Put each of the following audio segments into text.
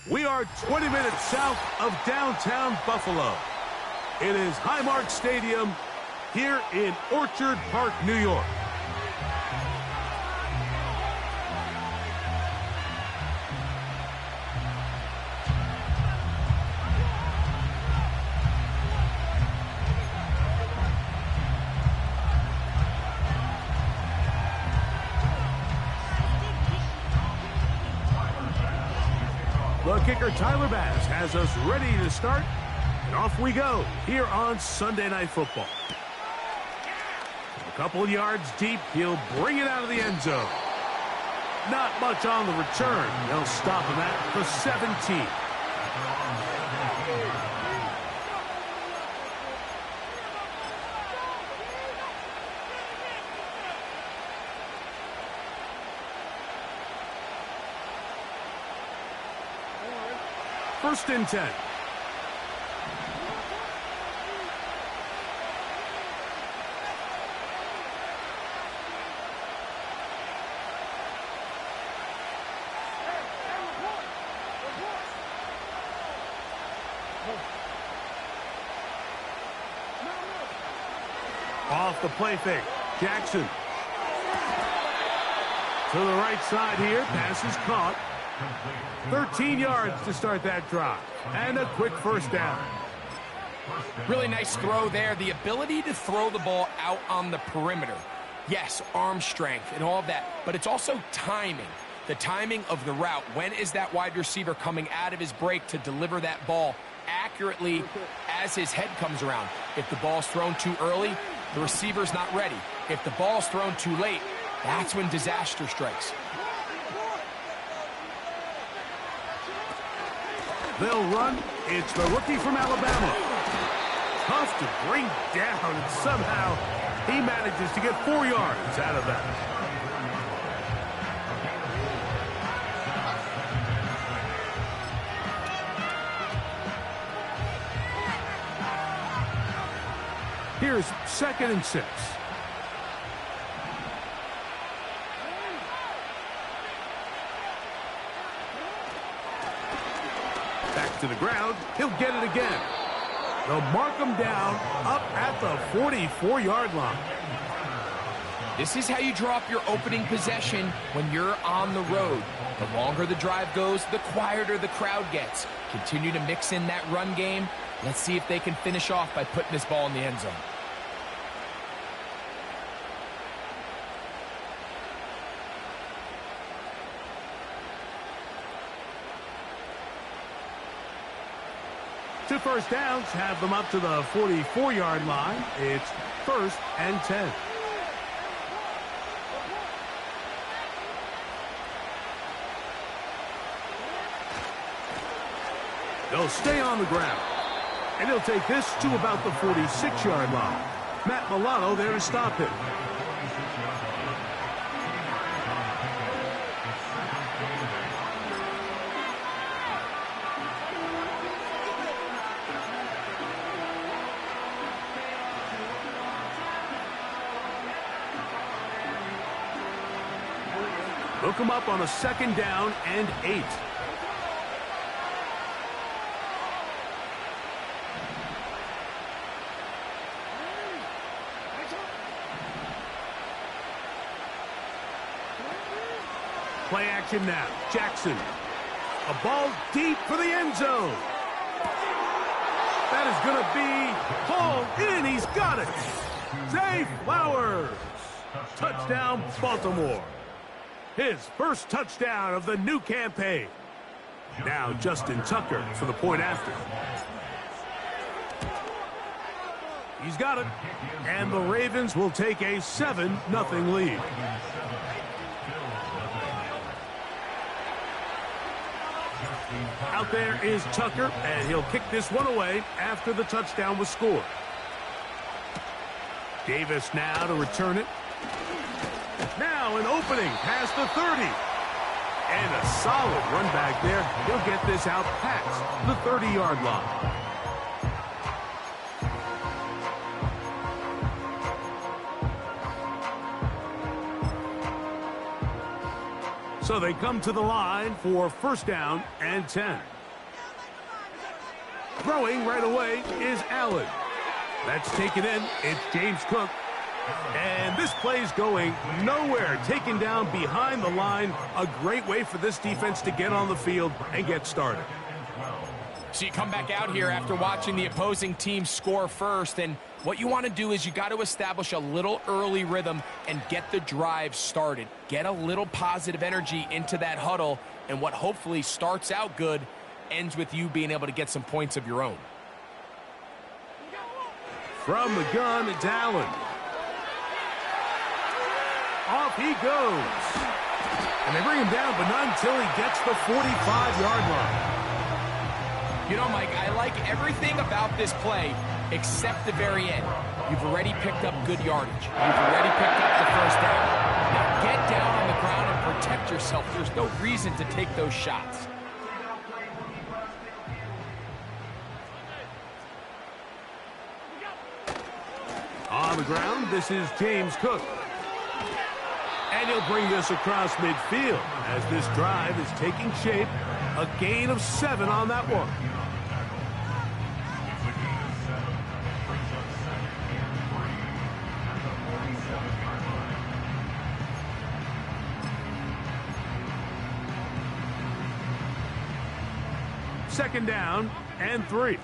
We are 20 minutes south of downtown Buffalo. It is Highmark Stadium here in Orchard Park, New York. The kicker, Tyler Bass, has us ready to start, and off we go here on Sunday Night Football. A couple of yards deep, he'll bring it out of the end zone. Not much on the return. They'll stop him at the 17. First and 10. Off the play fake. Jackson. To the right side here. Pass is caught. 13 yards to start that drive. And a quick first down. Really nice throw there. The ability to throw the ball out on the perimeter. Yes, arm strength and all of that, but it's also timing. The timing of the route. When is that wide receiver coming out of his break to deliver that ball accurately as his head comes around? If the ball's thrown too early, the receiver's not ready. If the ball's thrown too late, that's when disaster strikes. They'll run. It's the rookie from Alabama. Tough to bring down, and somehow he manages to get 4 yards out of that. Here's 2nd and 6. To the ground, he'll get it again. They'll mark him down up at the 44-yard line. This is how you draw up your opening possession when you're on the road. The longer the drive goes, the quieter the crowd gets. Continue to mix in that run game. Let's see if they can finish off by putting this ball in the end zone. Two first downs have them up to the 44-yard line. It's 1st and 10. They'll stay on the ground. And he'll take this to about the 46-yard line. Matt Milano there to stop him. Hook him up on a 2nd down and 8. Play action now. Jackson. A ball deep for the end zone. That is going to be hauled in. He's got it. Zay Flowers. Touchdown, Baltimore. His first touchdown of the new campaign. Now Justin Tucker for the point after. He's got it. And the Ravens will take a 7-0 lead. Out there is Tucker, and he'll kick this one away after the touchdown was scored. Davis now to return it. Now an opening past the 30. And a solid run back there. He'll get this out past the 30-yard line. So they come to the line for first down and 10. Throwing right away is Allen. That's taken in. It's James Cook. And this play's going nowhere. Taken down behind the line. A great way for this defense to get on the field and get started. So you come back out here after watching the opposing team score first, and what you want to do is you got to establish a little early rhythm and get the drive started. Get a little positive energy into that huddle, and what hopefully starts out good ends with you being able to get some points of your own. From the gun, it's Allen. Off he goes. And they bring him down, but not until he gets the 45-yard line. You know, Mike, I like everything about this play except the very end. You've already picked up good yardage. You've already picked up the first down. Now get down on the ground and protect yourself. There's no reason to take those shots. On the ground, this is James Cook. And he'll bring this across midfield as this drive is taking shape. A gain of 7 on that one. Second down and 3.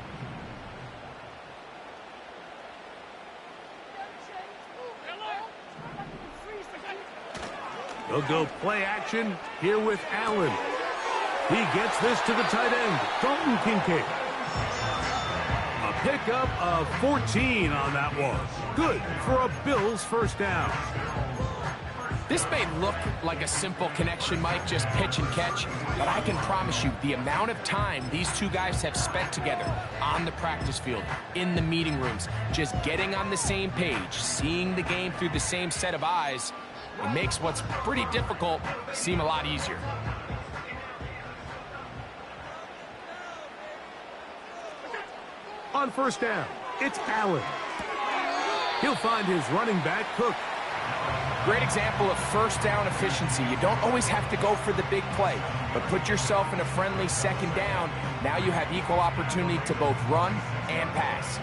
They'll go play action here with Allen. He gets this to the tight end, Dalton Kincaid. A pickup of 14 on that one. Good for a Bills first down. This may look like a simple connection, Mike, just pitch and catch, but I can promise you the amount of time these two guys have spent together on the practice field, in the meeting rooms, just getting on the same page, seeing the game through the same set of eyes, it makes what's pretty difficult seem a lot easier. On first down, it's Allen. He'll find his running back, Cook. Great example of first down efficiency. You don't always have to go for the big play, but put yourself in a friendly second down. Now you have equal opportunity to both run and pass.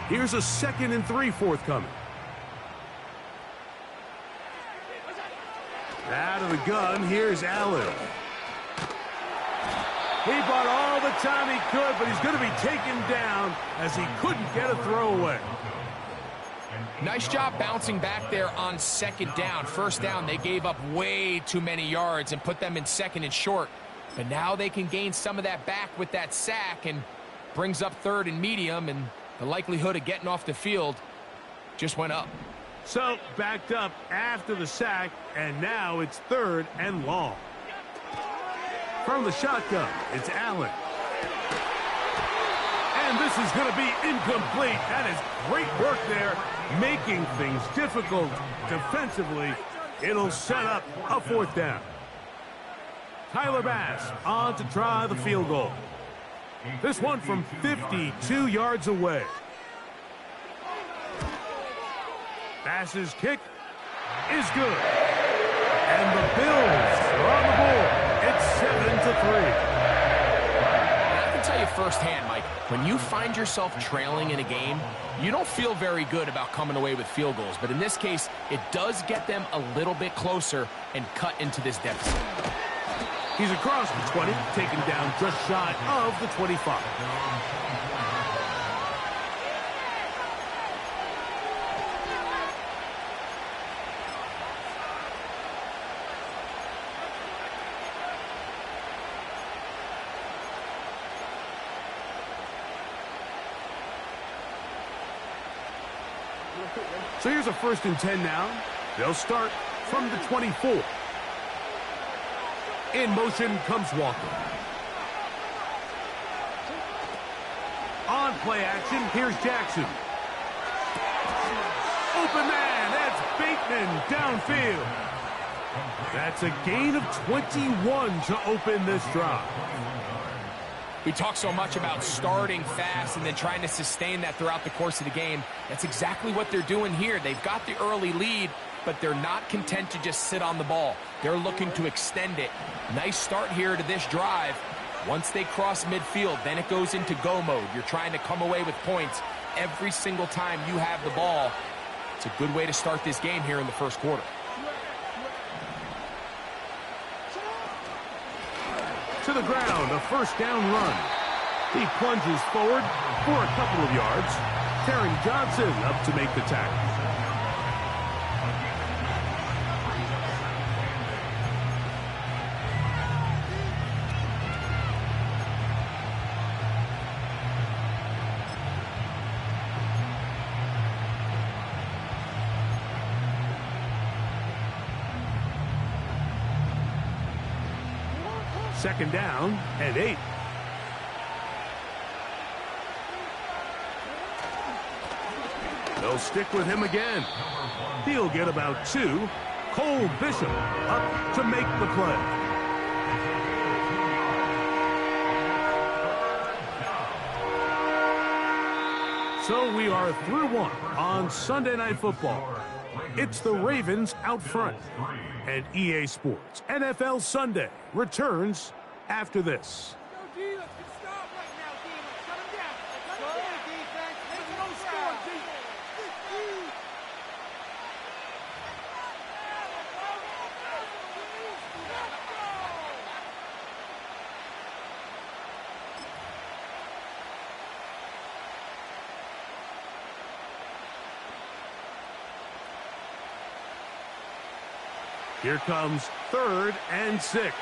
Here's a 2nd and 3 forthcoming. Out of the gun, here's Allen. He bought all the time he could, but he's going to be taken down as he couldn't get a throwaway. Nice job bouncing back there on second down. First down, they gave up way too many yards and put them in second and short. But now they can gain some of that back with that sack and brings up third and medium, and the likelihood of getting off the field just went up. So backed up after the sack, and now it's 3rd and long. From the shotgun, it's Allen. And this is going to be incomplete. That is great work there, making things difficult defensively. It'll set up a 4th down. Tyler Bass on to try the field goal. This one from 52 yards away. Bass's kick is good. And the Bills are on the board. It's 7-3. I can tell you firsthand, Mike, when you find yourself trailing in a game, you don't feel very good about coming away with field goals. But in this case, it does get them a little bit closer and cut into this deficit. He's across the 20, taken down just shy of the 25. So here's a 1st and 10 now. They'll start from the 24. In motion comes Walker. On play action, here's Jackson. Open man, that's Bateman downfield. That's a gain of 21 to open this drive. We talk so much about starting fast and then trying to sustain that throughout the course of the game. That's exactly what they're doing here. They've got the early lead, but they're not content to just sit on the ball. They're looking to extend it. Nice start here to this drive. Once they cross midfield, then it goes into go mode. You're trying to come away with points every single time you have the ball. It's a good way to start this game here in the first quarter. To the ground, a first down run. He plunges forward for a couple of yards. Terry Johnson up to make the tackle. Second down and 8. They'll stick with him again. He'll get about 2. Cole Bishop up to make the play. So we are through one on Sunday Night Football. It's the Ravens out front. And EA Sports NFL Sunday returns after this. Here comes 3rd and 6.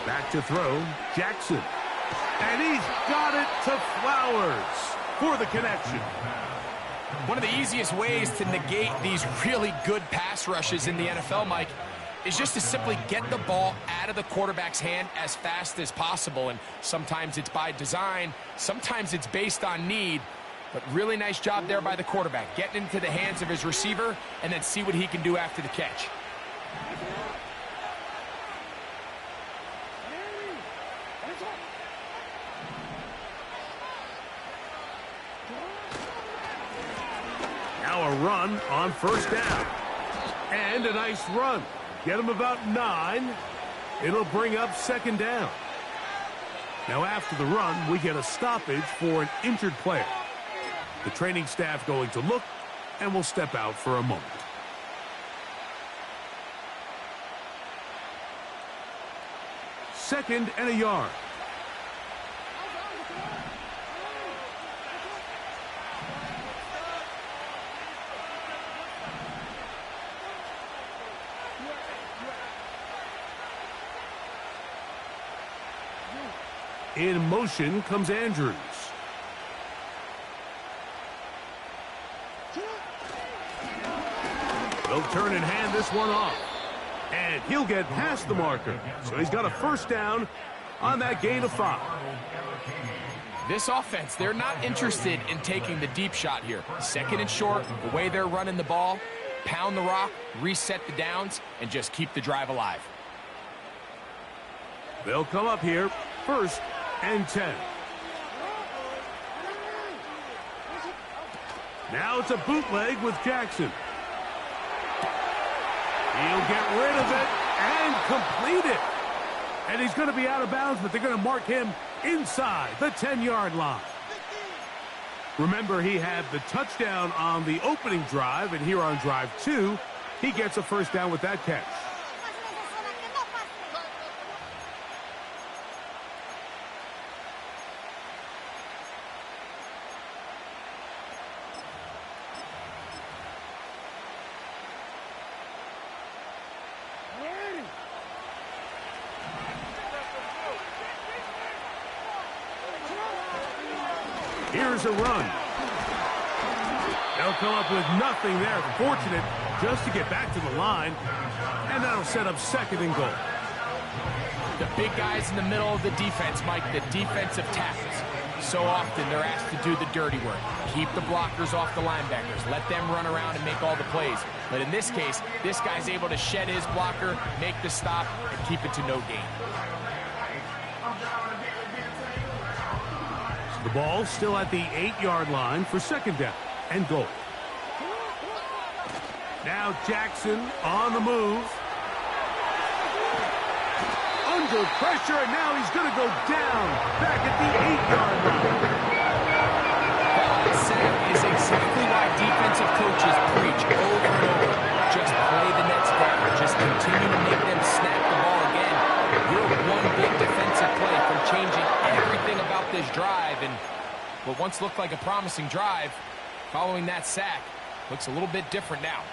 Back to throw, Jackson. And he's got it to Flowers for the connection. One of the easiest ways to negate these really good pass rushes in the NFL, Mike, is just to simply get the ball out of the quarterback's hand as fast as possible. And sometimes it's by design, sometimes it's based on need. But really nice job there by the quarterback, getting into the hands of his receiver and then see what he can do after the catch. Now a run on first down. And a nice run. Get him about 9. It'll bring up second down. Now after the run, we get a stoppage for an injured player. The training staff going to look, and will step out for a moment. Second and a yard. In motion comes Andrews. They'll turn and hand this one off. And he'll get past the marker. So he's got a first down on that gain of 5. This offense, they're not interested in taking the deep shot here. Second and short, the way they're running the ball, pound the rock, reset the downs, and just keep the drive alive. They'll come up here, 1st and 10. Now it's a bootleg with Jackson. He'll get rid of it and complete it. And he's going to be out of bounds, but they're going to mark him inside the 10-yard line. Remember, he had the touchdown on the opening drive, and here on drive 2, he gets a first down with that catch. Here's a run. They'll come up with nothing there. Fortunate just to get back to the line. And that'll set up second and goal. The big guys in the middle of the defense, Mike, the defensive tackles. So often they're asked to do the dirty work. Keep the blockers off the linebackers. Let them run around and make all the plays. But in this case, this guy's able to shed his blocker, make the stop, and keep it to no gain. The ball still at the 8-yard line for second down and goal. Now Jackson on the move. Under pressure, and now he's going to go down back at the 8-yard line. That sack is exactly why defensive coaches preach over and over. Just play the Nets down. Just continue to make them snap the ball again. You're one big defensive play from changing everything about this drive, and what once looked like a promising drive, following that sack, looks a little bit different now.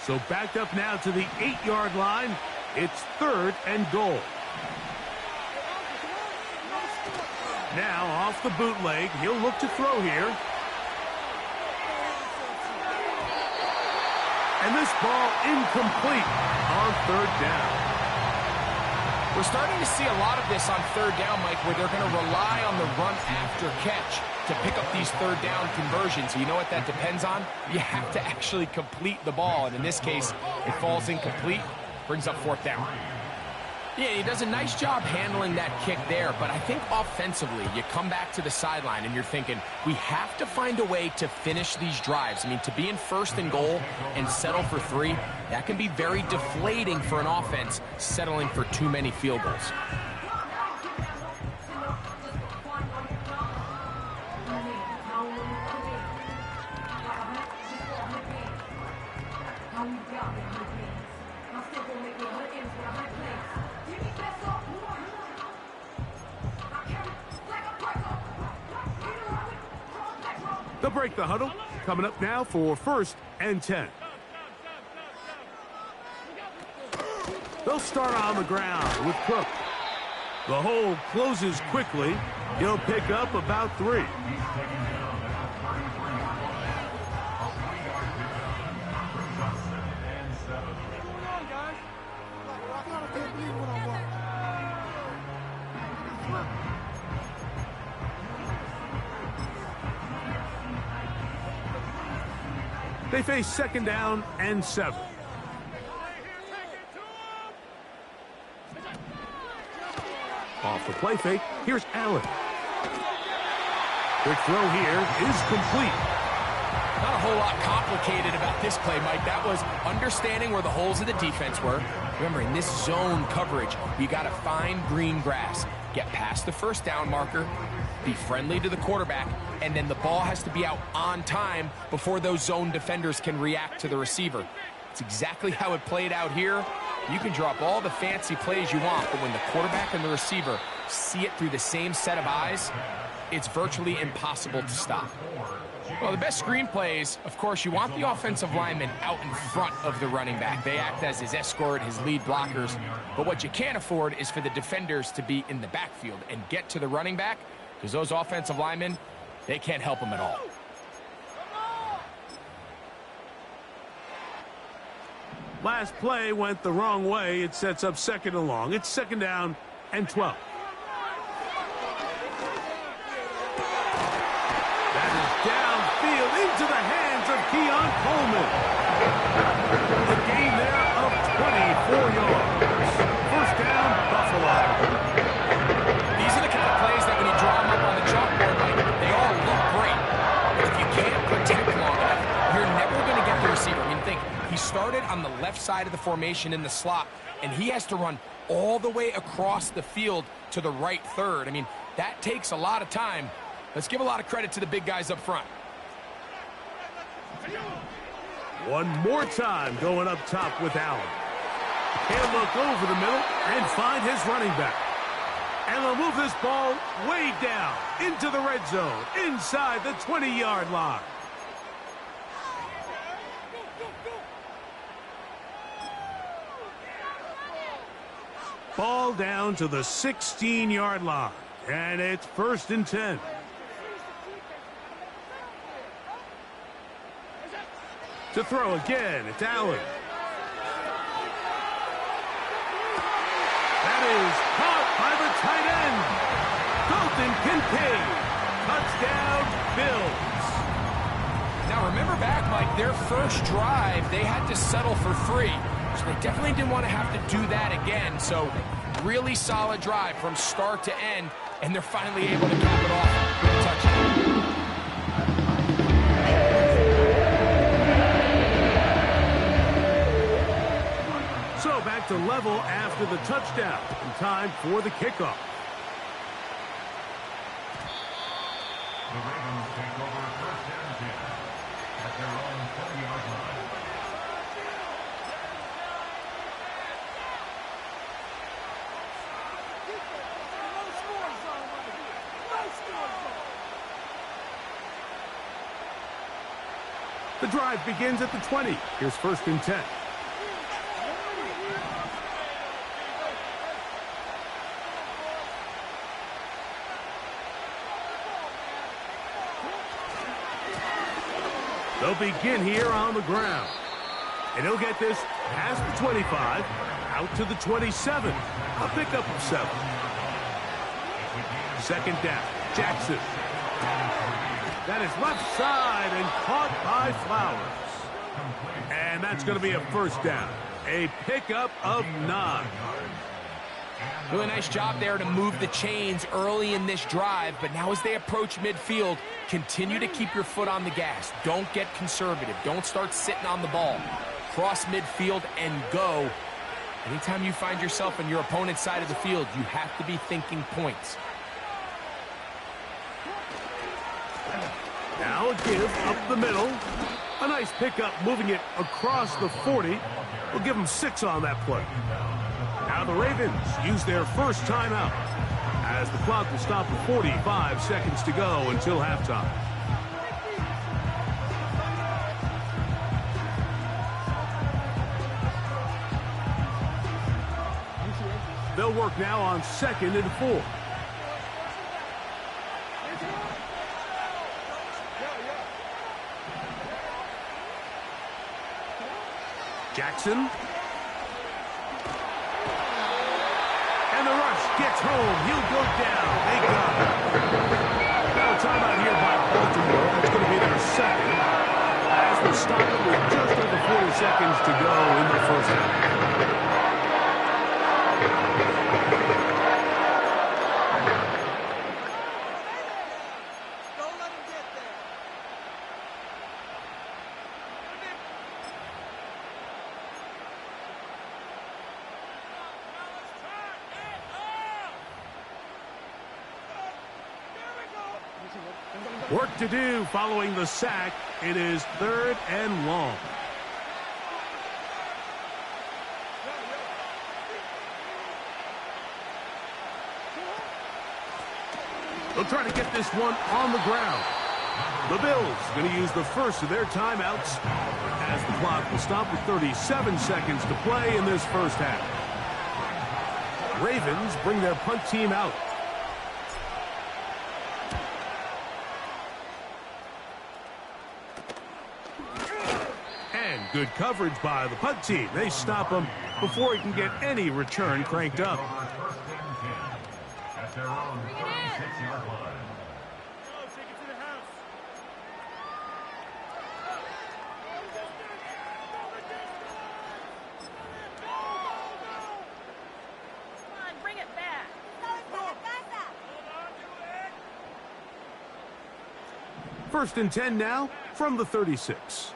So backed up now to the 8-yard line. It's third and goal. Now off the bootleg. He'll look to throw here. And this ball incomplete on third down. We're starting to see a lot of this on third down, Mike, where they're going to rely on the run after catch to pick up these third down conversions. You know what that depends on? You have to actually complete the ball, and in this case, it falls incomplete, brings up fourth down. Yeah, he does a nice job handling that kick there, but I think offensively, you come back to the sideline and you're thinking, we have to find a way to finish these drives. I mean, to be in first and goal and settle for 3, that can be very deflating for an offense settling for too many field goals. They'll break the huddle. Coming up now for first and 10. They'll start on the ground with Cook. The hole closes quickly. He'll pick up about 3. They face second down and 7. Off the play fake, here's Allen. Quick throw here is complete. Not a whole lot complicated about this play, Mike. That was understanding where the holes of the defense were. Remember, in this zone coverage, you got to find green grass. Get past the first down marker, be friendly to the quarterback, and then the ball has to be out on time before those zone defenders can react to the receiver. It's exactly how it played out here. You can drop all the fancy plays you want, but when the quarterback and the receiver see it through the same set of eyes, it's virtually impossible to stop. Well, the best screen plays, of course, you want the offensive lineman out in front of the running back. They act as his escort, his lead blockers. But what you can't afford is for the defenders to be in the backfield and get to the running back, because those offensive linemen, they can't help him at all. Last play went the wrong way. It sets up second and long. It's second down and 12. That is downfield into the hands of Keon Coleman. A gain there of 24 yards. First down, Buffalo. These are the kind of plays that when you draw them up on the chalkboard, Mike, they all look great. But if you can't protect long enough, you're never going to get the receiver. I mean, think, he started on the left side of the formation in the slot, and he has to run all the way across the field to the right third. I mean, that takes a lot of time. Let's give a lot of credit to the big guys up front. One more time going up top with Allen. He'll look over the middle and find his running back. And they'll move this ball way down into the red zone, inside the 20-yard line. Ball down to the 16-yard line, and it's first and 10. To throw again, it's Allen. That is caught by the tight end. Dalton Kincaid. Touchdown, Bills. Now remember back, Mike, their first drive, they had to settle for free. So they definitely didn't want to have to do that again. So really solid drive from start to end, and they're finally able to cap it off with a touchdown. So back to level after the touchdown. And time for the kickoff. The Ravens take over first and 10 at their own 20-yard line. The drive begins at the 20. Here's first and 10. They'll begin here on the ground. And he'll get this past the 25, out to the 27. A pickup of 7. Second down, Jackson. That is left side and caught by Flowers. And that's going to be a first down. A pickup of 9. Really nice job there to move the chains early in this drive, but now as they approach midfield, continue to keep your foot on the gas. Don't get conservative. Don't start sitting on the ball. Cross midfield and go. Anytime you find yourself on your opponent's side of the field, you have to be thinking points. Now a give up the middle. A nice pickup moving it across the 40. We'll give them 6 on that play. Now the Ravens use their first timeout as the clock will stop with 45 seconds to go until halftime. They'll work now on 2nd and 4. Jackson. And the rush gets home. He'll go down. They got it. Now a timeout here by Baltimore. That's going to be their second. As we stop it with just over 40 seconds to go in the first half. Work to do following the sack. It is 3rd and long. They'll try to get this one on the ground. The Bills going to use the first of their timeouts as the clock will stop with 37 seconds to play in this first half. Ravens bring their punt team out. Good coverage by the punt team. They stop him before he can get any return cranked up. At their own 36-yard line. Come on, bring it back. First and 10 now from the 36.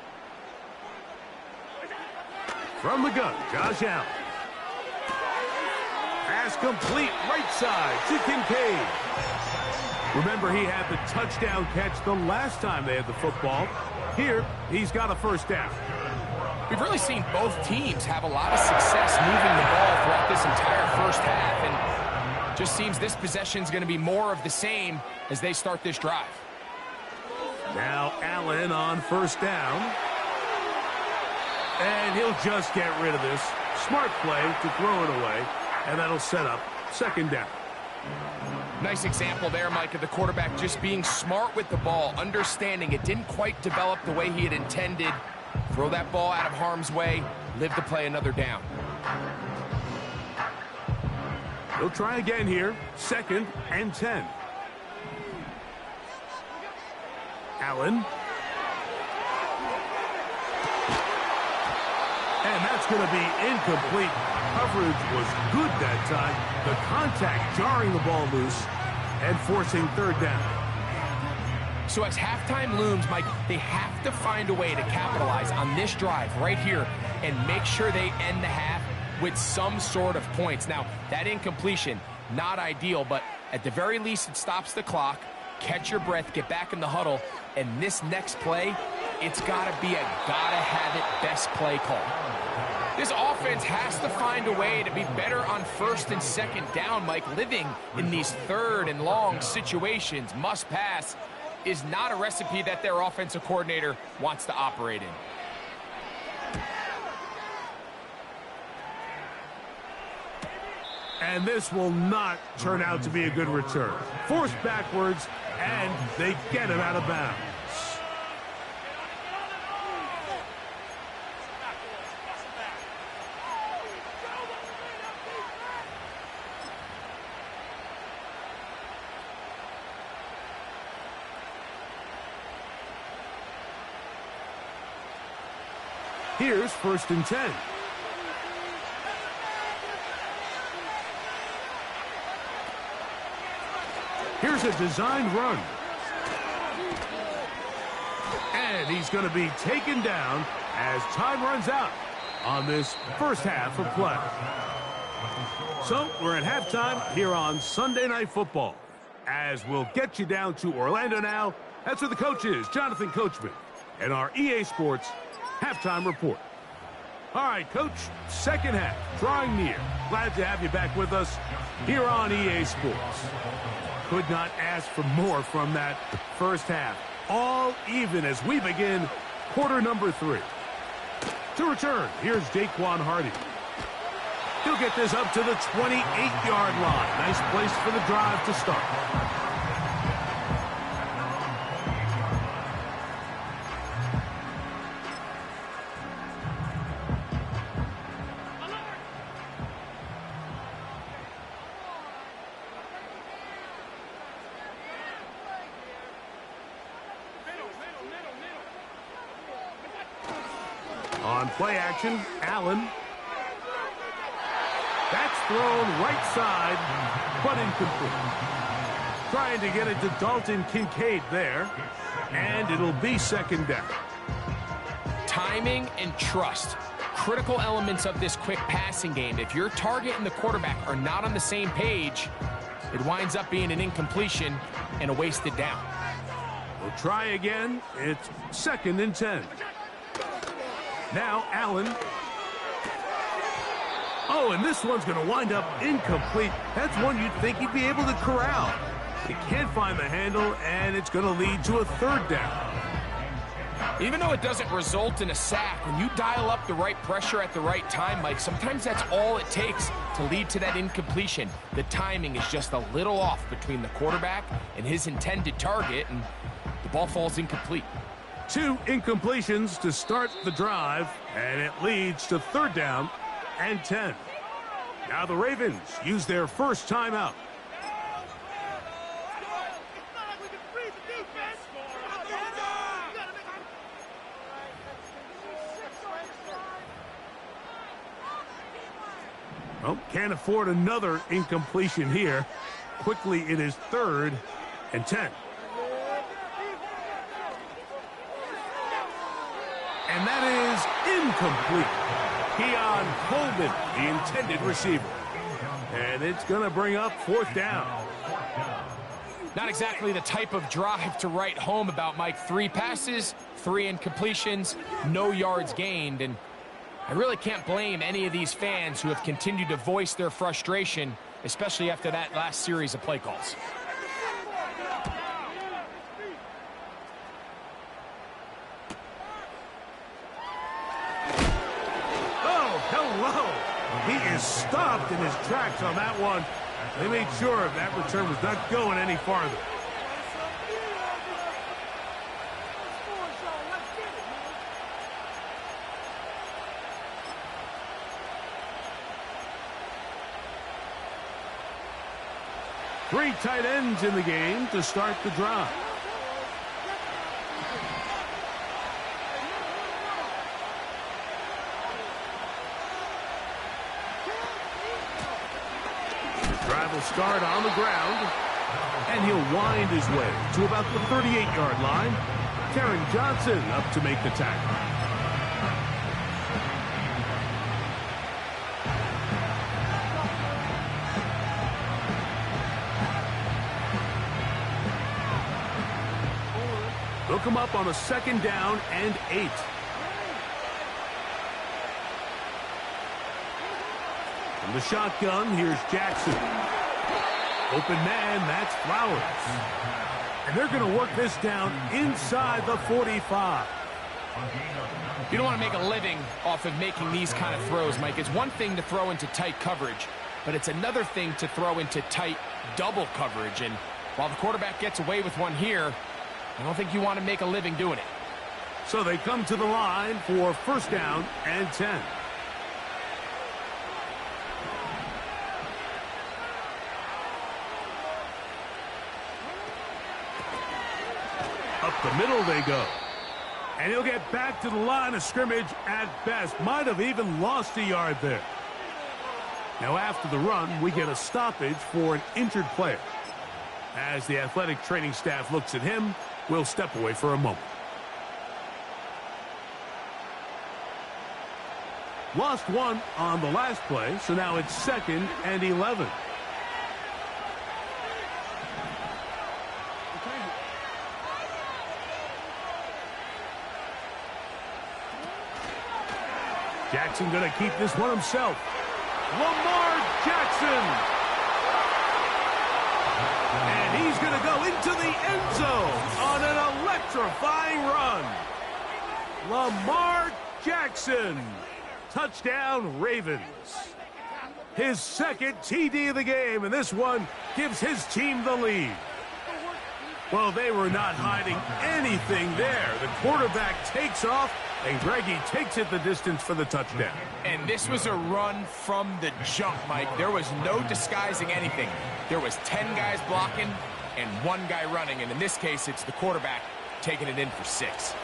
From the gun, Josh Allen. Pass complete right side to Kincaid. Remember, he had the touchdown catch the last time they had the football. Here, he's got a first down. We've really seen both teams have a lot of success moving the ball throughout this entire first half, and just seems this possession is going to be more of the same as they start this drive. Now Allen on first down. And he'll just get rid of this. Smart play to throw it away, and that'll set up 2nd down. Nice example there, Mike, of the quarterback just being smart with the ball, understanding it didn't quite develop the way he had intended Throw that ball out of harm's way, live to play another down. He'll try again here. 2nd and 10. Allen. And that's going to be incomplete. Coverage was good that time. The contact jarring the ball loose and forcing 3rd down. So as halftime looms, Mike, they have to find a way to capitalize on this drive right here and make sure they end the half with some sort of points. Now, that incompletion, not ideal, but at the very least, it stops the clock. Catch your breath, get back in the huddle, and this next play, it's got to be a gotta-have-it best play call. This offense has to find a way to be better on 1st and 2nd down, Mike. Living in these 3rd and long situations, must pass, is not a recipe that their offensive coordinator wants to operate in. And this will not turn out to be a good return. Forced backwards, and they get him out of bounds. Here's 1st and 10. Here's a designed run. And he's going to be taken down as time runs out on this first half of play. So we're at halftime here on Sunday Night Football. As we'll get you down to Orlando now, that's where the coach is, Jonathan Coachman, and our EA Sports halftime report. All right, Coach, 2nd half, drawing near. Glad to have you back with us here on EA Sports. Could not ask for more from that first half. All even as we begin quarter number 3. To return, here's Daquan Hardy. He'll get this up to the 28-yard line. Nice place for the drive to start. On play action, Allen. That's thrown right side, but incomplete. Trying to get it to Dalton Kincaid there, and it'll be 2nd down. Timing and trust, critical elements of this quick passing game. If your target and the quarterback are not on the same page, it winds up being an incompletion and a wasted down. We'll try again. It's 2nd and 10. Now Allen. Oh, and this one's going to wind up incomplete. That's one you'd think he'd be able to corral. He can't find the handle, and it's going to lead to a 3rd down. Even though it doesn't result in a sack, when you dial up the right pressure at the right time, Mike, sometimes that's all it takes to lead to that incompletion. The timing is just a little off between the quarterback and his intended target, and the ball falls incomplete. 2 incompletions to start the drive, and it leads to 3rd down and 10. Now the Ravens use their first timeout. Well, can't afford another incompletion here. Quickly, it is 3rd and 10. And that is incomplete. Keon Coleman, the intended receiver. And it's going to bring up 4th down. Not exactly the type of drive to write home about, Mike. 3 passes, 3 incompletions, no yards gained. And I really can't blame any of these fans who have continued to voice their frustration, especially after that last series of play calls. He is stopped in his tracks on that one. They made sure that return was not going any farther. Three tight ends in the game to start the drive. The drive will start on the ground, and he'll wind his way to about the 38-yard line. Karen Johnson up to make the tackle. Look him up on a 2nd down and 8. From the shotgun, here's Jackson. Open man, that's Flowers. And they're going to work this down inside the 45. You don't want to make a living off of making these kind of throws, Mike. It's one thing to throw into tight coverage, but it's another thing to throw into tight double coverage. And while the quarterback gets away with one here, I don't think you want to make a living doing it. So they come to the line for 1st down and 10. Up the middle they go. And he'll get back to the line of scrimmage at best. Might have even lost a yard there. Now after the run, we get a stoppage for an injured player. As the athletic training staff looks at him, we'll step away for a moment. Lost one on the last play, so now it's 2nd and 11. Jackson going to keep this one himself. Lamar Jackson. And he's going to go into the end zone on an electrifying run. Lamar Jackson. Touchdown, Ravens. His 2nd TD of the game, and this one gives his team the lead. Well, they were not hiding anything there. The quarterback takes off, and Greggy takes it the distance for the touchdown. And this was a run from the jump, Mike. There was no disguising anything. There was 10 guys blocking and 1 guy running, and in this case, it's the quarterback taking it in for 6.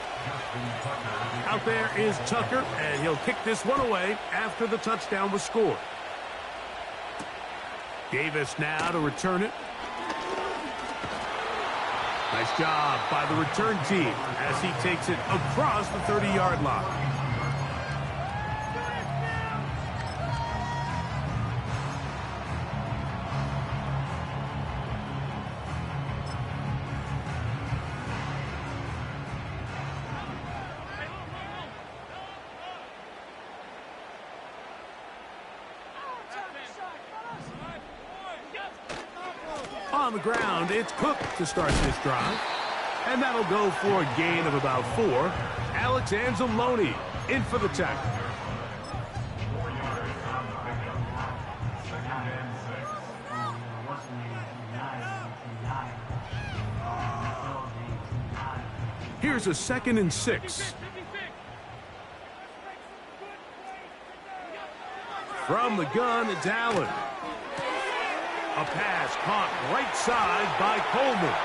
Out there is Tucker, and he'll kick this one away after the touchdown was scored. Davis now to return it. Nice job by the return team as he takes it across the 30-yard line. On the ground, it's Cook to start this drive. And that'll go for a gain of about 4. Alex Anzalone in for the tackle. Here's a 2nd and 6. From the gun, it's Allen. A pass caught right side by Coleman.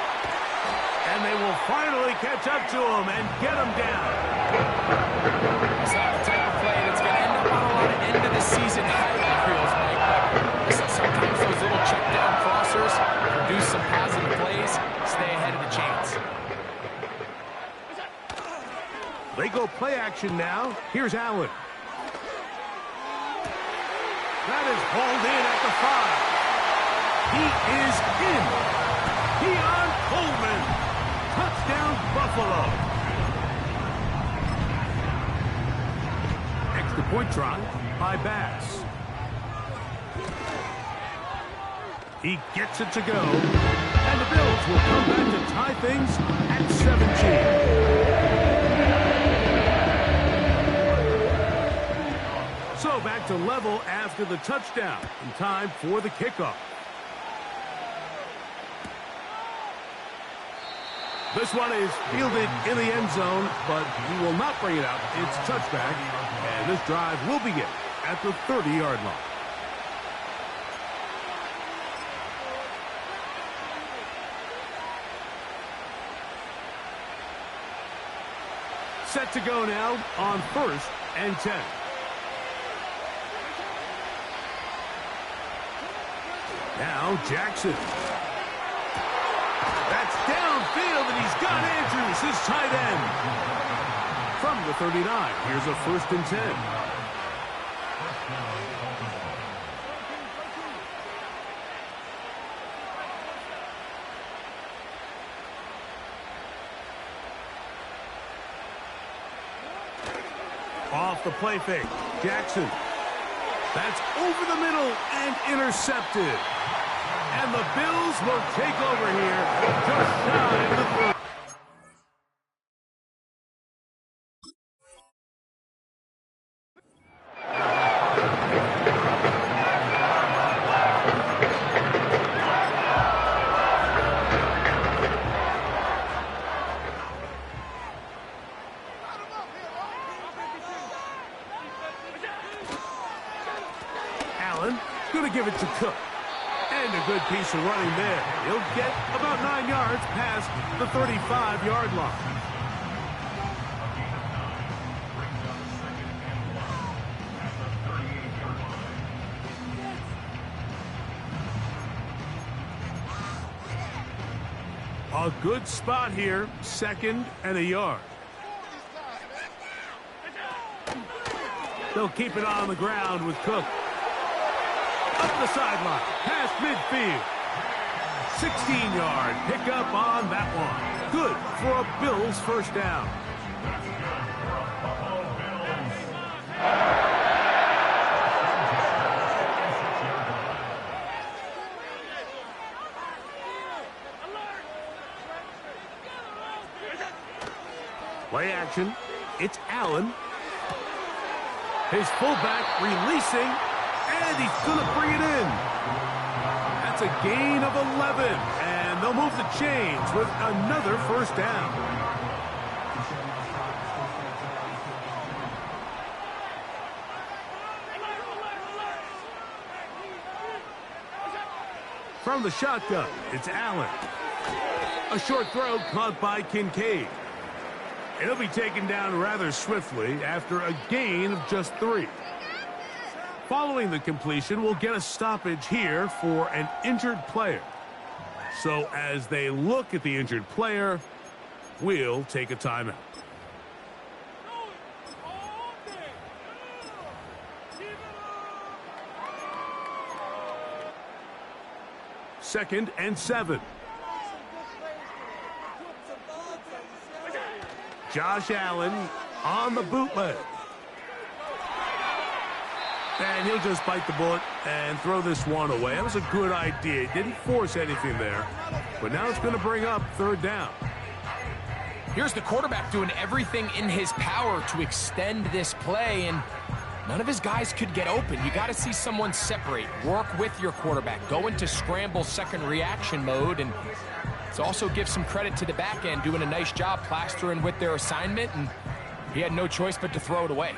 And they will finally catch up to him and get him down. It's not the type of play that's going to end up on a lot of end-of-the-season highlight reels, Mike. But sometimes those little check-down crossers produce some positive plays, stay ahead of the chains. They go play action now. Here's Allen. That is hauled in at the 5. He is in. Keon Coleman. Touchdown, Buffalo. Extra point try by Bass. He gets it to go. And the Bills will come back to tie things at 17. So back to level after the touchdown. In time for the kickoff. This one is fielded in the end zone, but he will not bring it out. It's touchback, and this drive will begin at the 30-yard line. Set to go now on 1st and 10. Now Jackson. That's downfield, and he's got Andrews, his tight end. From the 39, here's a 1st and 10. Off the play fake, Jackson. That's over the middle and intercepted. And the Bills will take over here just shy of the 30. Allen going to give it to Cook. And a good piece of running there. He'll get about 9 yards past the 35-yard line. A good spot here, 2nd and a yard. They'll keep it on the ground with Cook. Up the sideline, past midfield. 16-yard pickup on that one. Good for a Bills first down. Play action. It's Allen. His fullback releasing. And he's going to bring it in. That's a gain of 11. And they'll move the chains with another 1st down. From the shotgun, it's Allen. A short throw caught by Kincaid. It'll be taken down rather swiftly after a gain of just 3. Following the completion, we'll get a stoppage here for an injured player. So as they look at the injured player, we'll take a timeout. Second and 7. Josh Allen on the bootleg. And he'll just bite the bullet and throw this one away. That was a good idea. He didn't force anything there. But now it's going to bring up 3rd down. Here's the quarterback doing everything in his power to extend this play, and none of his guys could get open. You got to see someone separate, work with your quarterback, go into scramble second reaction mode, and it's also give some credit to the back end doing a nice job plastering with their assignment, and he had no choice but to throw it away.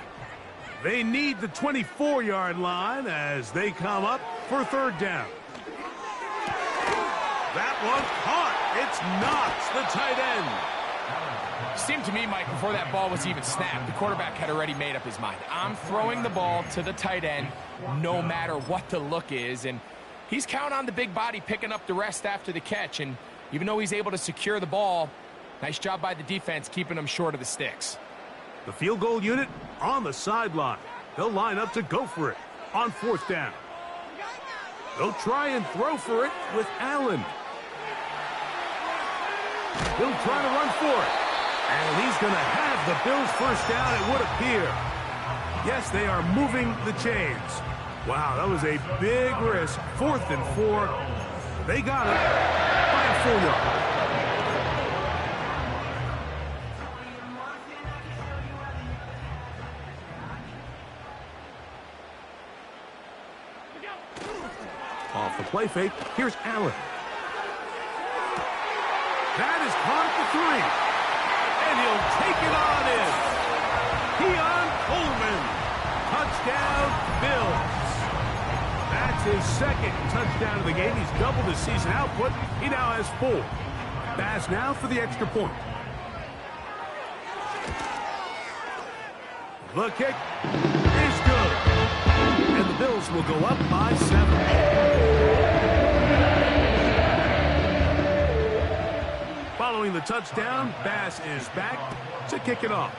They need the 24-yard line as they come up for 3rd down. That one caught. It's Knox, the tight end. Seemed to me, Mike, before that ball was even snapped, the quarterback had already made up his mind. I'm throwing the ball to the tight end no matter what the look is, and he's counting on the big body picking up the rest after the catch, and even though he's able to secure the ball, nice job by the defense keeping him short of the sticks. The field goal unit on the sideline. They'll line up to go for it on 4th down. They'll try and throw for it with Allen. He'll try to run for it. And he's going to have the Bills' 1st down, it would appear. Yes, they are moving the chains. Wow, that was a big risk. 4th and 4. They got it by a full yard. Off the play fake, here's Allen. That is caught at the 3. And he'll take it on in. Keon Coleman. Touchdown, Bills. That's his 2nd touchdown of the game. He's doubled his season output. He now has 4. Pass now for the extra point. The kick is good. And the Bills will go up by 7. Following the touchdown, Bass is back to kick it off.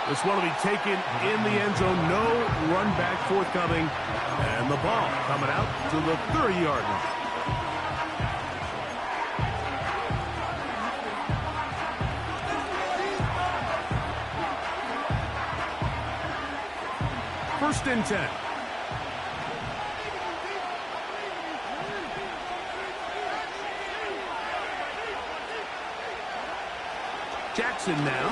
This one will be taken in the end zone. No run back forthcoming. And the ball coming out to the 30-yard line. First and 10. Jackson now.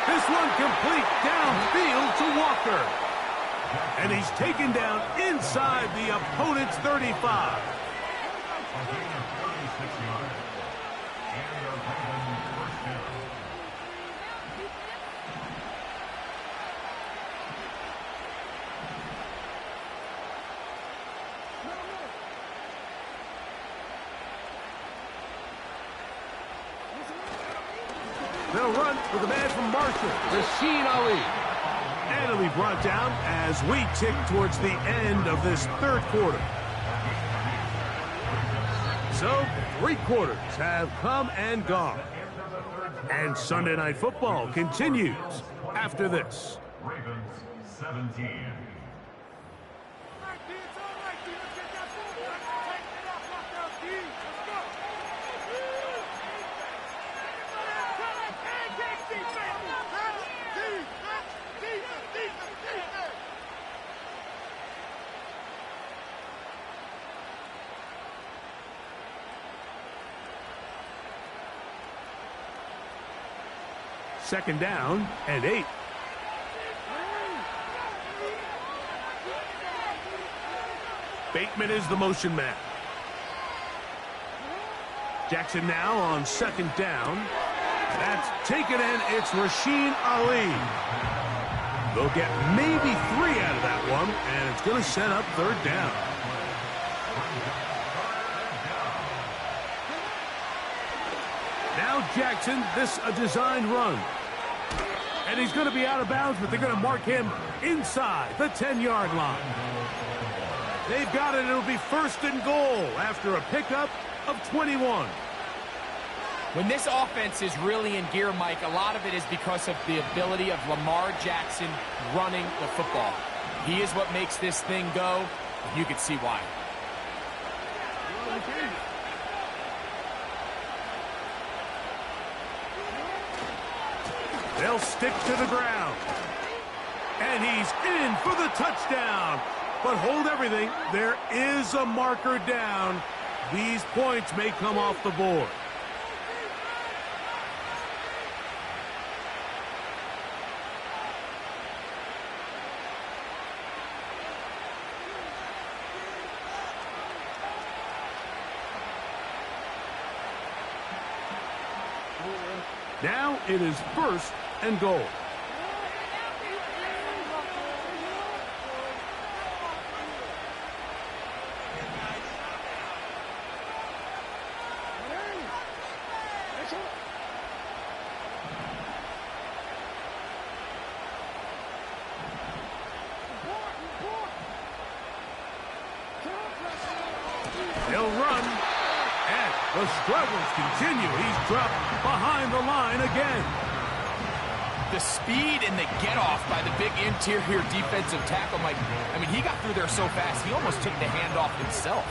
This one complete downfield to Walker. And he's taken down inside the opponent's 35. They'll run with a man from Marshall, Rasheen Ali. And it'll be brought down as we tick towards the end of this third quarter. So, 3 quarters have come and gone. And Sunday Night Football continues after this. Ravens 17. Second down and 8. Bateman is the motion man. Jackson now on second down. That's taken in. It's Rasheen Ali. They'll get maybe 3 out of that one, and it's going to set up third down. Now Jackson, this a designed run. And he's going to be out of bounds, but they're going to mark him inside the 10-yard line. They've got it. It'll be first and goal after a pickup of 21. When this offense is really in gear, Mike, a lot of it is because of the ability of Lamar Jackson running the football. He is what makes this thing go. You can see why. They'll stick to the ground. And he's in for the touchdown. But hold everything. There is a marker down. These points may come off the board. Now it is first and goal. They'll run, and the struggles continue. He's dropped behind the line again. The speed and the get-off by the big interior defensive tackle, Mike. I mean, he got through there so fast, he almost took the handoff himself.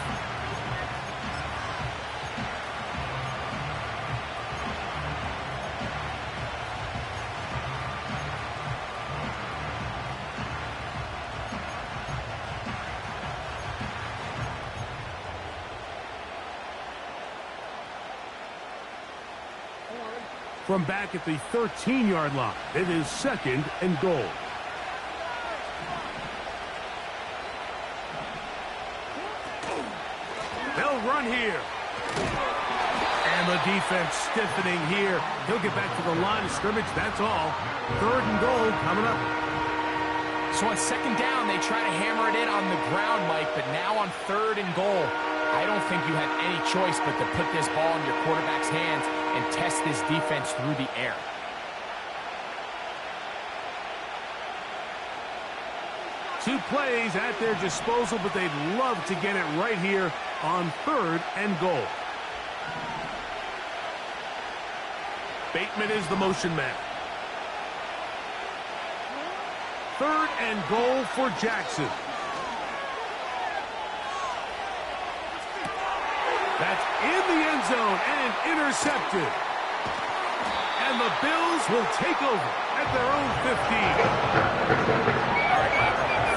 From back at the 13-yard line, it is second and goal. They'll run here. And the defense stiffening here. He'll get back to the line of scrimmage. That's all. Third and goal coming up. So on second down, they try to hammer it in on the ground, Mike, but now on third and goal, I don't think you have any choice but to put this ball in your quarterback's hands and test this defense through the air. Two plays at their disposal, but they'd love to get it right here on 3rd and goal. Bateman is the motion man. 3rd and goal for Jackson. That's in the end zone and intercepted. And the Bills will take over at their own 15.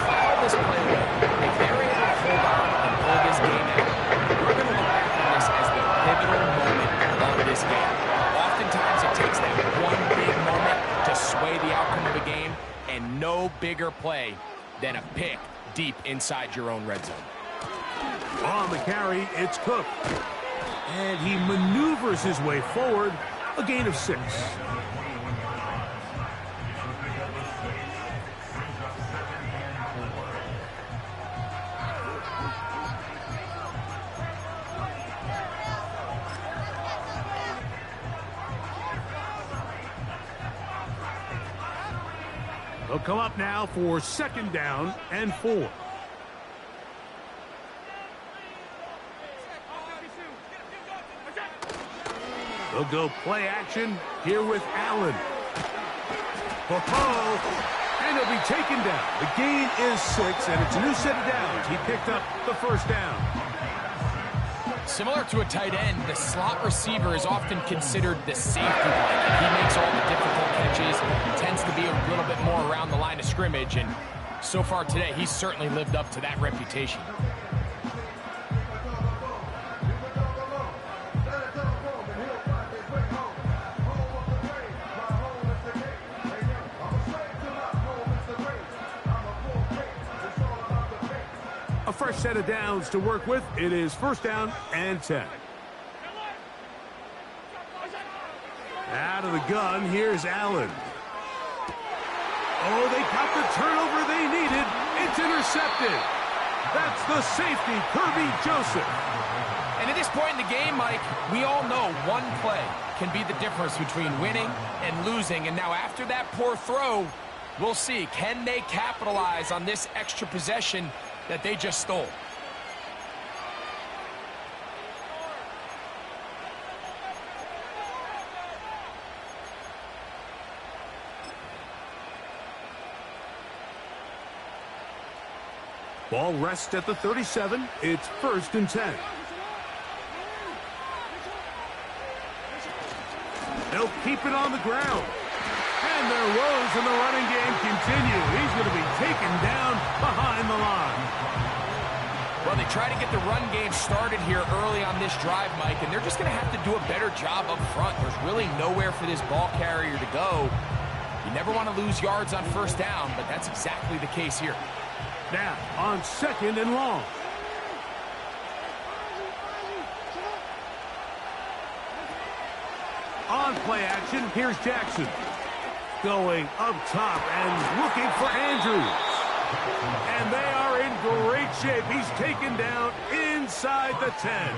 Foul this play away. If they're able to hold on and pull this game out, we're going to look back on this as the pivotal moment of this game. Oftentimes it takes that one big moment to sway the outcome of a game, and no bigger play than a pick deep inside your own red zone. On the carry, it's Cook. And he maneuvers his way forward, a gain of 6. They'll come up now for 2nd down and 4. They'll go play action here with Allen. And he'll be taken down. The gain is 6, and it's a new set of downs. He picked up the 1st down. Similar to a tight end, the slot receiver is often considered the safety blanket. He makes all the difficult catches, tends to be a little bit more around the line of scrimmage, and so far today, he's certainly lived up to that reputation. A fresh set of downs to work with. It is 1st down and 10. Out of the gun, here's Allen. Oh, they got the turnover they needed. It's intercepted. That's the safety, Kirby Joseph. And at this point in the game, Mike, we all know one play can be the difference between winning and losing. And now after that poor throw, we'll see, can they capitalize on this extra possession that they just stole? Ball rests at the 37. It's 1st and 10. They'll keep it on the ground. And their woes in the running game continue. He's going to be taken down behind the line. Well, they try to get the run game started here early on this drive, Mike, and they're just going to have to do a better job up front. There's really nowhere for this ball carrier to go. You never want to lose yards on 1st down, but that's exactly the case here. Now, on 2nd and long. On play action, here's Jackson. Going up top and looking for Andrews. And they are in great shape. He's taken down inside the 10.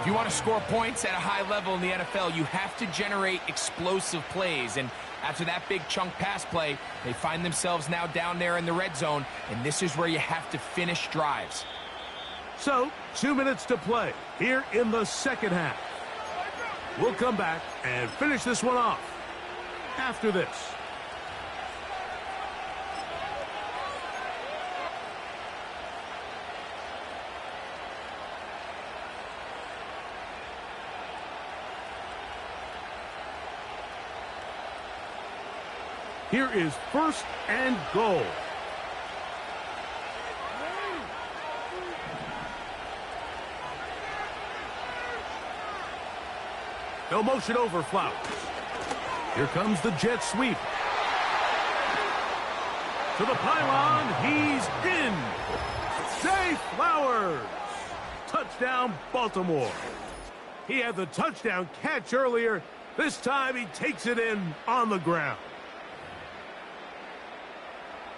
If you want to score points at a high level in the NFL, you have to generate explosive plays. And after that big chunk pass play, they find themselves now down there in the red zone. And this is where you have to finish drives. So, 2 minutes to play here in the 2nd half. We'll come back and finish this one off after this. Here is 1st and goal. No motion over Flowers. Here comes the jet sweep. To the pylon, he's in. Zay Flowers. Touchdown, Baltimore. He had the touchdown catch earlier. This time he takes it in on the ground.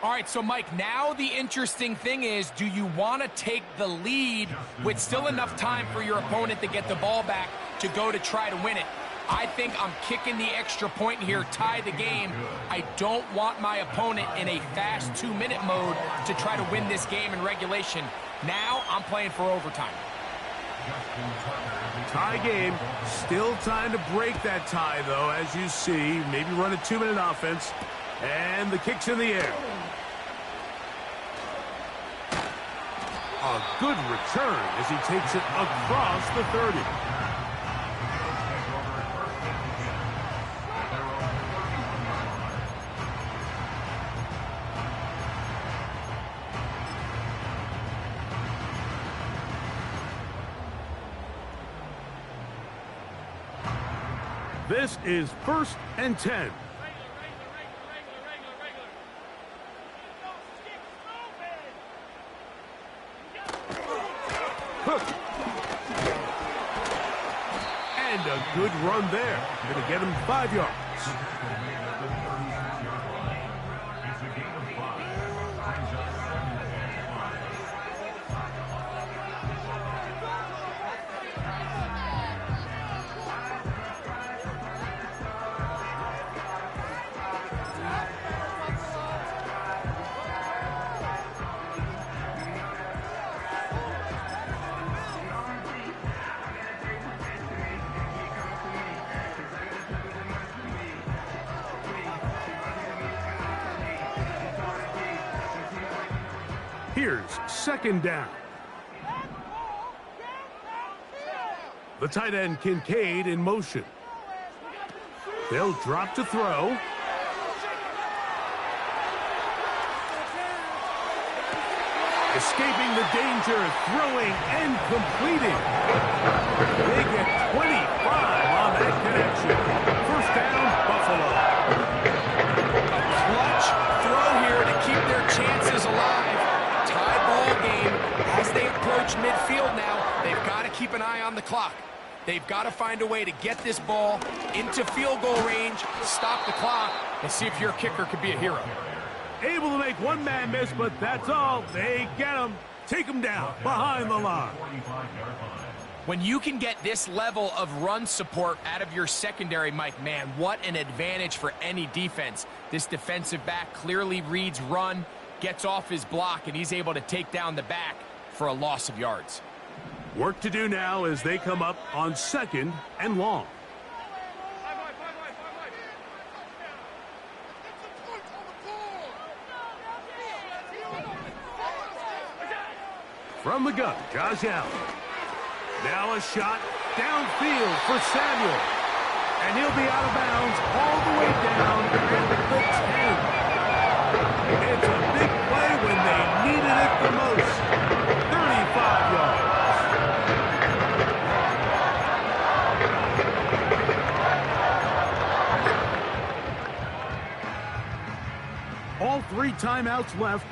All right, so Mike, now the interesting thing is, do you want to take the lead with still enough time for your opponent to get the ball back to go to try to win it? I think I'm kicking the extra point here, tie the game. I don't want my opponent in a fast 2-minute mode to try to win this game in regulation. Now I'm playing for overtime. Tie game. Still time to break that tie, though, as you see. Maybe run a 2-minute offense. And the kick's in the air. A good return as he takes it across the 30. This is 1st and 10. Cook. And a good run there. Going to get him 5 yards. Here's 2nd down. The tight end Kincaid in motion. They'll drop to throw. Escaping the danger, throwing and completing. They get 25 on that connection. 1st down, Buffalo. Clutch throw here to keep their chances alive. Game as they approach midfield now. They've got to keep an eye on the clock. They've got to find a way to get this ball into field goal range, stop the clock, and see if your kicker could be a hero. Able to make one man miss, but that's all. They get him. Take him down behind the line. When you can get this level of run support out of your secondary, Mike, man, what an advantage for any defense. This defensive back clearly reads run, gets off his block, and he's able to take down the back for a loss of yards. Work to do now as they come up on 2nd and long. From the gun, Josh Allen. Now a shot downfield for Samuel. And he'll be out of bounds all the way down at the 10. It's a big play when they needed it the most. 35 yards. All 3 timeouts left.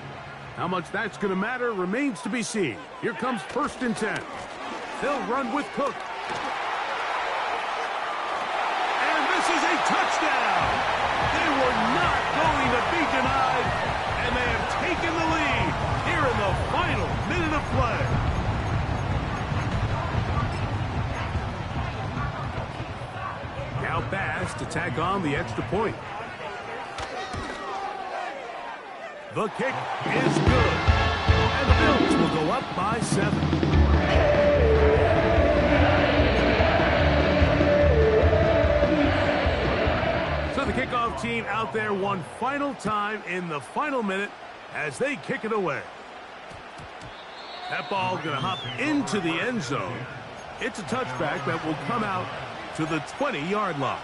How much that's going to matter remains to be seen. Here comes 1st and 10. They'll run with Cook. And this is a touchdown. They were not going to be denied, and they have taken the lead here in the final minute of play. Now Bass to tack on the extra point. The kick is good, and the Bills will go up by 7. So the kickoff team out there one final time in the final minute as they kick it away. That ball going to hop into the end zone. It's a touchback that will come out to the 20-yard line.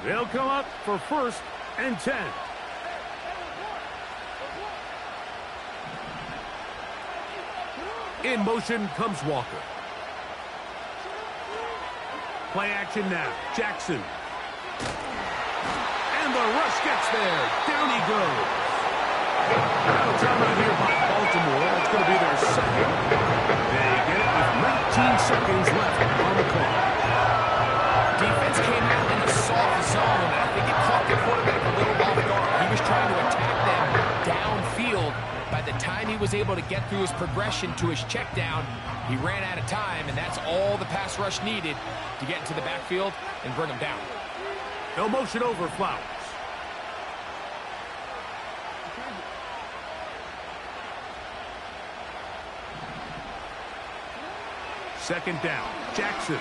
They'll come up for 1st and 10. In motion comes Walker. Play action now. Jackson. And the rush gets there. Down he goes. Now timeout here by Baltimore. It's going to be their 2nd seconds left on the clock. Defense came out in a soft zone, and I think it caught the quarterback a little off guard. He was trying to attack them downfield. By the time he was able to get through his progression to his check down, he ran out of time, and that's all the pass rush needed to get into the backfield and bring him down. No motion over Flowers. Second down, Jackson.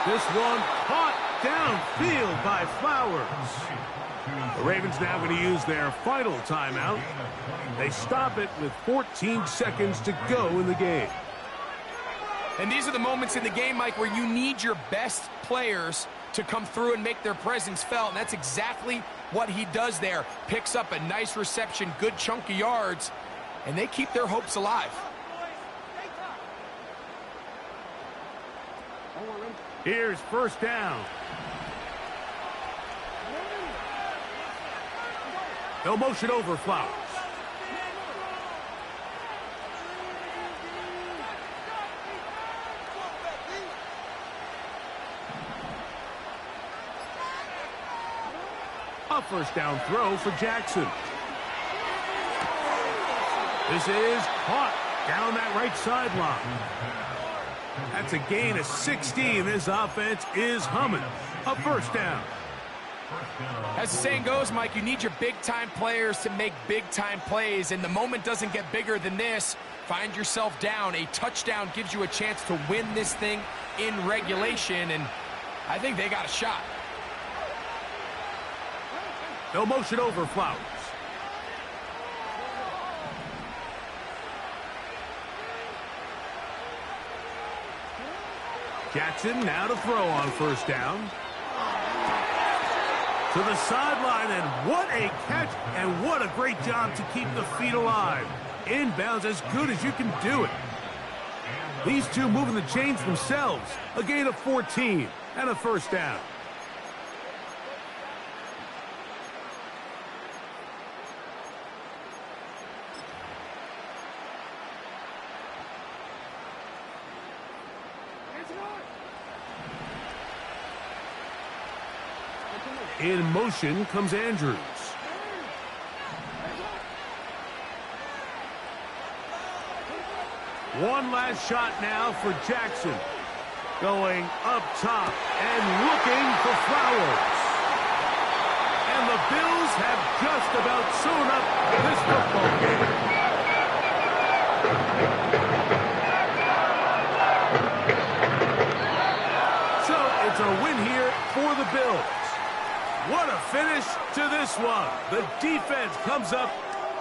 This one caught downfield by Flowers. The Ravens now going to use their final timeout. They stop it with 14 seconds to go in the game. And these are the moments in the game, Mike, where you need your best players to come through and make their presence felt. And that's exactly what he does there. Picks up a nice reception, good chunk of yards, and they keep their hopes alive. Here's first down. No motion over Flowers. A first down throw for Jackson. This is caught down that right sideline. That's a gain of 16. This offense is humming. A first down. As the saying goes, Mike, you need your big-time players to make big-time plays, and the moment doesn't get bigger than this. Find yourself down. A touchdown gives you a chance to win this thing in regulation, and I think they got a shot. No motion over Flowers. Jackson now to throw on first down. To the sideline, and what a catch, and what a great job to keep the feet alive. Inbounds as good as you can do it. These two moving the chains themselves. A gain of 14 and a first down. In motion comes Andrews. One last shot now for Jackson. Going up top and looking for Flowers. And the Bills have just about sewn up this football game. So it's a win here for the Bills. What a finish to this one. The defense comes up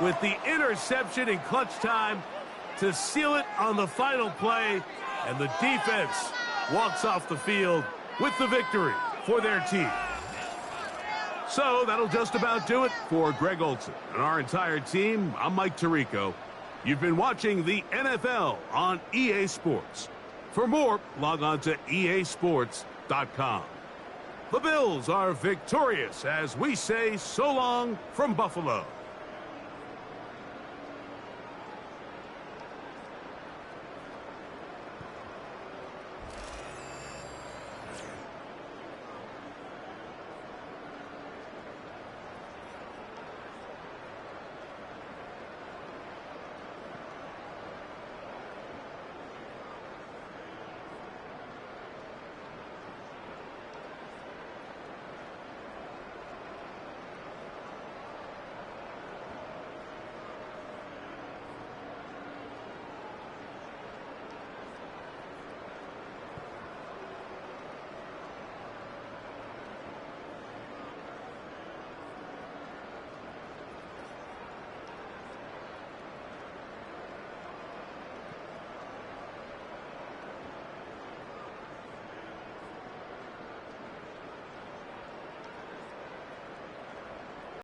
with the interception in clutch time to seal it on the final play, and the defense walks off the field with the victory for their team. So that'll just about do it for Greg Olson and our entire team. I'm Mike Tirico. You've been watching the NFL on EA Sports. For more, log on to easports.com. The Bills are victorious as we say so long from Buffalo.